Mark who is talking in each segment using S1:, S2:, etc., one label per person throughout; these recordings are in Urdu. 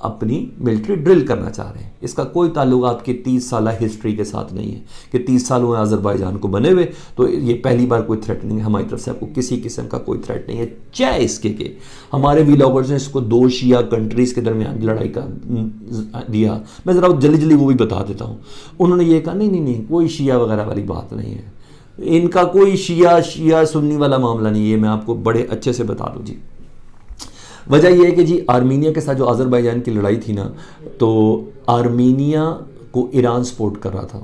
S1: اپنی ملٹری ڈرل کرنا چاہ رہے ہیں. اس کا کوئی تعلق آپ کی 30 سالہ ہسٹری کے ساتھ نہیں ہے کہ 30 سال ہوئے آذربائیجان کو بنے ہوئے تو یہ پہلی بار کوئی تھریٹ نہیں ہے. ہماری طرف سے آپ کو کسی قسم کا کوئی تھریٹ نہیں ہے، چاہے اس کے کہ ہمارے ویلاگرز نے اس کو 2 شیعہ کنٹریز کے درمیان لڑائی کا دیا. میں ذرا جلدی وہ بھی بتا دیتا ہوں. انہوں نے یہ کہا نہیں کوئی شیعہ وغیرہ والی بات نہیں ہے، ان کا کوئی شیعہ سنی والا معاملہ نہیں ہے. میں آپ کو بڑے اچھے سے بتا دوں جی. وجہ یہ ہے کہ جی آرمینیا کے ساتھ جو آذربائیجان کی لڑائی تھی نا، تو آرمینیا کو ایران سپورٹ کر رہا تھا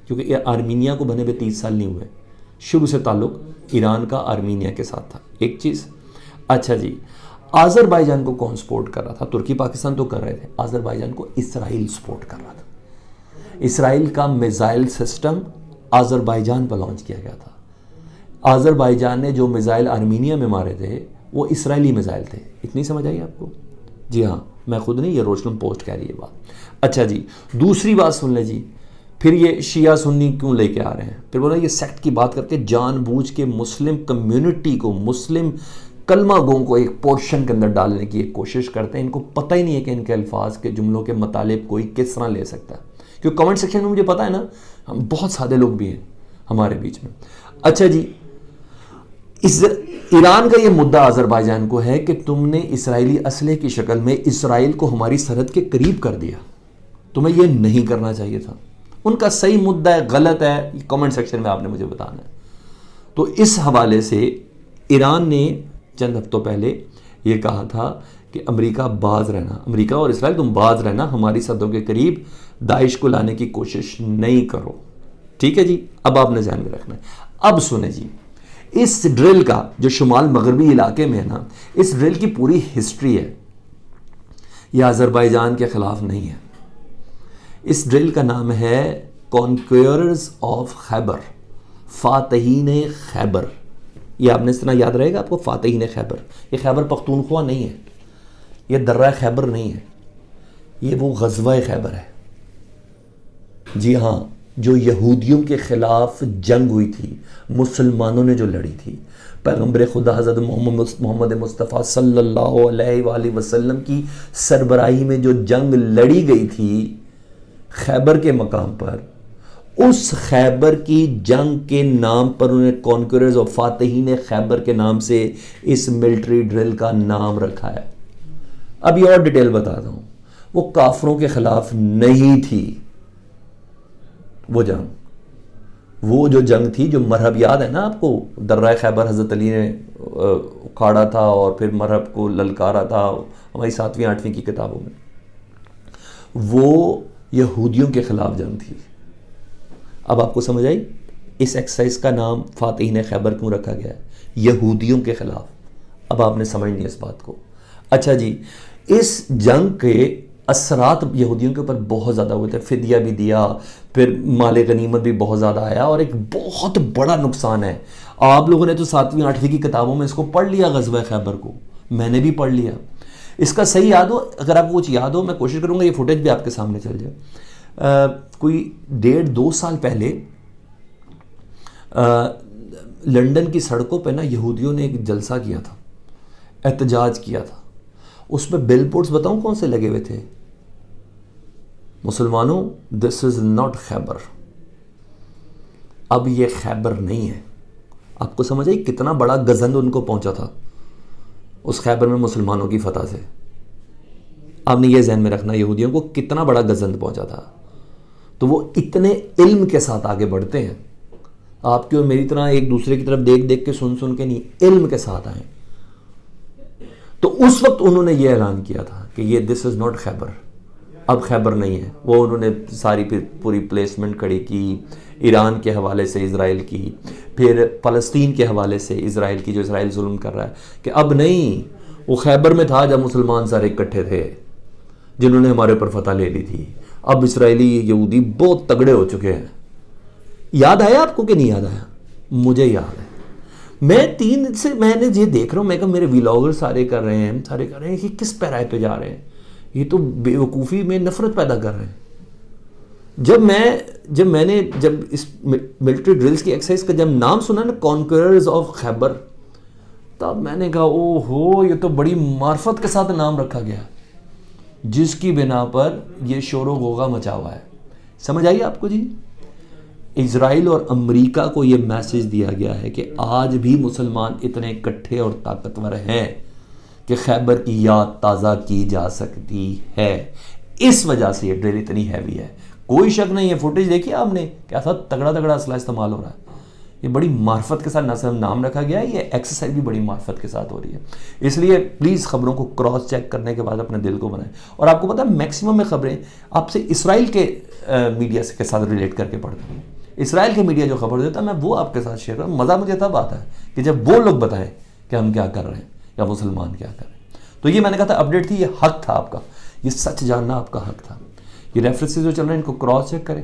S1: کیونکہ آرمینیا کو بنے ہوئے 30 سال نہیں ہوئے. شروع سے تعلق ایران کا آرمینیا کے ساتھ تھا. ایک چیز. اچھا جی، آذربائیجان کو کون سپورٹ کر رہا تھا؟ ترکی پاکستان تو کر رہے تھے، آذربائیجان کو اسرائیل سپورٹ کر رہا تھا. اسرائیل کا میزائل سسٹم آذربائیجان پر لانچ کیا گیا تھا. آذربائیجان نے جو میزائل آرمینیا میں مارے تھے وہ اسرائیلی میزائل تھے. اتنی سمجھ آئی آپ کو؟ جی ہاں، میں خود نہیں، یہ روشن پوسٹ کہہ رہی ہے بات. اچھا جی، دوسری بات سن لیں جی. پھر یہ شیعہ سنی کیوں لے کے آ رہے ہیں؟ پھر بولا یہ سیکٹ کی بات کرتے جان بوجھ کے مسلم کمیونٹی کو، مسلم کلمہ گوں کو ایک پورشن کے اندر ڈالنے کی ایک کوشش کرتے ہیں. ان کو پتہ ہی نہیں ہے کہ ان کے الفاظ کے جملوں کے مطالب کوئی کس طرح لے سکتا ہے. کیونکہ کمنٹ سیکشن میں مجھے پتہ ہے نا، ہم بہت سادے لوگ بھی ہیں ہمارے بیچ میں. اچھا جی، ایران کا یہ مدعا آذربائیجان کو ہے کہ تم نے اسرائیلی اسلحے کی شکل میں اسرائیل کو ہماری سرحد کے قریب کر دیا، تمہیں یہ نہیں کرنا چاہیے تھا. ان کا صحیح مدعا ہے، غلط ہے، کمنٹ سیکشن میں آپ نے مجھے بتانا ہے. تو اس حوالے سے ایران نے چند ہفتوں پہلے یہ کہا تھا کہ امریکہ باز رہنا، امریکہ اور اسرائیل تم باز رہنا، ہماری سرحدوں کے قریب داعش کو لانے کی کوشش نہیں کرو. ٹھیک ہے جی، اب آپ نے ذہن میں رکھنا ہے. اب سنیں جی، اس ڈرل کا جو شمال مغربی علاقے میں ہے نا، اس ڈرل کی پوری ہسٹری ہے. یہ آذربائیجان کے خلاف نہیں ہے. اس ڈرل کا نام ہے کانکوئررز آف خیبر، فاتحین خیبر. یہ آپ نے اس طرح یاد رہے گا آپ کو، فاتحین خیبر. یہ خیبر پختونخوا نہیں ہے، یہ درہ خیبر نہیں ہے، یہ وہ غزوہ خیبر ہے. جی ہاں، جو یہودیوں کے خلاف جنگ ہوئی تھی، مسلمانوں نے جو لڑی تھی. پیغمبر خدا حضرت محمد مصطفیٰ صلی اللہ علیہ وآلہ وسلم کی سربراہی میں جو جنگ لڑی گئی تھی خیبر کے مقام پر، اس خیبر کی جنگ کے نام پر انہیں کانکوررز اور فاتحین خیبر کے نام سے اس ملٹری ڈرل کا نام رکھا ہے. اب یہ اور ڈیٹیل بتاتا ہوں. وہ کافروں کے خلاف نہیں تھی وہ جنگ. وہ جو جنگ تھی، جو مرحب یاد ہے نا آپ کو، درہ خیبر حضرت علی نے اکھاڑا تھا اور پھر مرحب کو للکارا تھا ہماری 7ویں 8ویں کی کتابوں میں، وہ یہودیوں کے خلاف جنگ تھی. اب آپ کو سمجھ آئی اس ایکسرسائز کا نام فاتحین خیبر کیوں رکھا گیا ہے؟ یہودیوں کے خلاف. اب آپ نے سمجھنی ہے اس بات کو. اچھا جی، اس جنگ کے اثرات یہودیوں کے اوپر بہت زیادہ ہوئے تھے. فدیہ بھی دیا، پھر مال غنیمت بھی بہت زیادہ آیا، اور ایک بہت بڑا نقصان ہے. آپ لوگوں نے تو 7ویں 8ویں کی کتابوں میں اس کو پڑھ لیا، غزوہ خیبر کو. میں نے بھی پڑھ لیا. اس کا صحیح یاد ہو، اگر آپ کو کچھ یاد ہو، میں کوشش کروں گا یہ فوٹیج بھی آپ کے سامنے چل جائے. کوئی 1.5-2 سال پہلے لنڈن کی سڑکوں پہ نا یہودیوں نے ایک جلسہ کیا تھا، احتجاج کیا تھا. اس میں بل بورڈز بتاؤں کون سے لگے ہوئے تھے؟ مسلمانوں، دس از ناٹ خیبر. اب یہ خیبر نہیں ہے. آپ کو سمجھ آئی کتنا بڑا گزند ان کو پہنچا تھا اس خیبر میں مسلمانوں کی فتح سے؟ آپ نے یہ ذہن میں رکھنا، یہودیوں کو کتنا بڑا گزند پہنچا تھا. تو وہ اتنے علم کے ساتھ آگے بڑھتے ہیں. آپ کی اور میری طرح ایک دوسرے کی طرف دیکھ دیکھ کے سن کے نہیں، علم کے ساتھ آئیں. تو اس وقت انہوں نے یہ اعلان کیا تھا کہ یہ دس از ناٹ خیبر، اب خیبر نہیں ہے. وہ انہوں نے ساری پوری پلیسمنٹ کھڑی کی ایران کے حوالے سے، اسرائیل کی، پھر فلسطین کے حوالے سے اسرائیل کی، جو اسرائیل ظلم کر رہا ہے، کہ اب نہیں، وہ خیبر میں تھا جب مسلمان سارے اکٹھے تھے جنہوں نے ہمارے اوپر فتح لے لی تھی. اب اسرائیلی یہودی بہت تگڑے ہو چکے ہیں. یاد آیا آپ کو کہ نہیں یاد آیا؟ مجھے یاد ہے. میں 3 دن سے میں نے یہ دیکھ رہا ہوں، میں کہا میرے ویلاگر سارے کر رہے ہیں کہ کس پیرائے پہ جا رہے ہیں، یہ تو بے وقوفی میں نفرت پیدا کر رہے ہیں. جب اس ملٹری ڈرلز کی ایکسرسائز کا جب نام سنا نا، کانکوررز آف خیبر، تب میں نے کہا او ہو، یہ تو بڑی معرفت کے ساتھ نام رکھا گیا. جس کی بنا پر یہ شور و غوغا مچا ہوا ہے. سمجھ آئیے آپ کو جی؟ اسرائیل اور امریکہ کو یہ میسج دیا گیا ہے کہ آج بھی مسلمان اتنے کٹھے اور طاقتور ہیں کہ خیبر کی یاد تازہ کی جا سکتی ہے. اس وجہ سے یہ ڈرل اتنی ہیوی ہے. کوئی شک نہیں ہے. فوٹیج دیکھیے آپ نے کیا تھا تگڑا اسلحہ استعمال ہو رہا ہے. یہ بڑی معرفت کے ساتھ نہ صرف نام رکھا گیا ہے, یہ ایکسرسائز بھی بڑی معرفت کے ساتھ ہو رہی ہے. اس لیے پلیز خبروں کو کراس چیک کرنے کے بعد اپنے دل کو بنائیں. اور آپ کو پتہ ہے میکسیمم میں خبریں آپ سے اسرائیل کے میڈیا کے ساتھ ریلیٹ کر کے پڑھتا ہوں. اسرائیل کے میڈیا جو خبر دیتا ہے میں وہ آپ کے ساتھ شیئر کروں. مزہ مجھے تب آتا ہے کہ جب وہ لوگ بتائیں کہ ہم کیا کر رہے ہیں یا مسلمان کیا کر رہے ہیں. تو یہ میں نے کہا تھا اپڈیٹ تھی, یہ حق تھا آپ کا, یہ سچ جاننا آپ کا حق تھا. یہ ریفرنسز جو چل رہے ہیں ان کو کراس چیک کریں.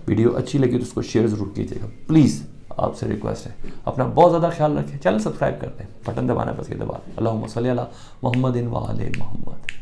S1: ویڈیو اچھی لگی تو اس کو شیئر ضرور کیجیے گا پلیز, آپ سے ریکویسٹ ہے. اپنا بہت زیادہ خیال رکھیں. چینل سبسکرائب کرتے ہیں, بٹن دبانا بس یہ دبا. اللہم صلی علی محمد و آل محمد.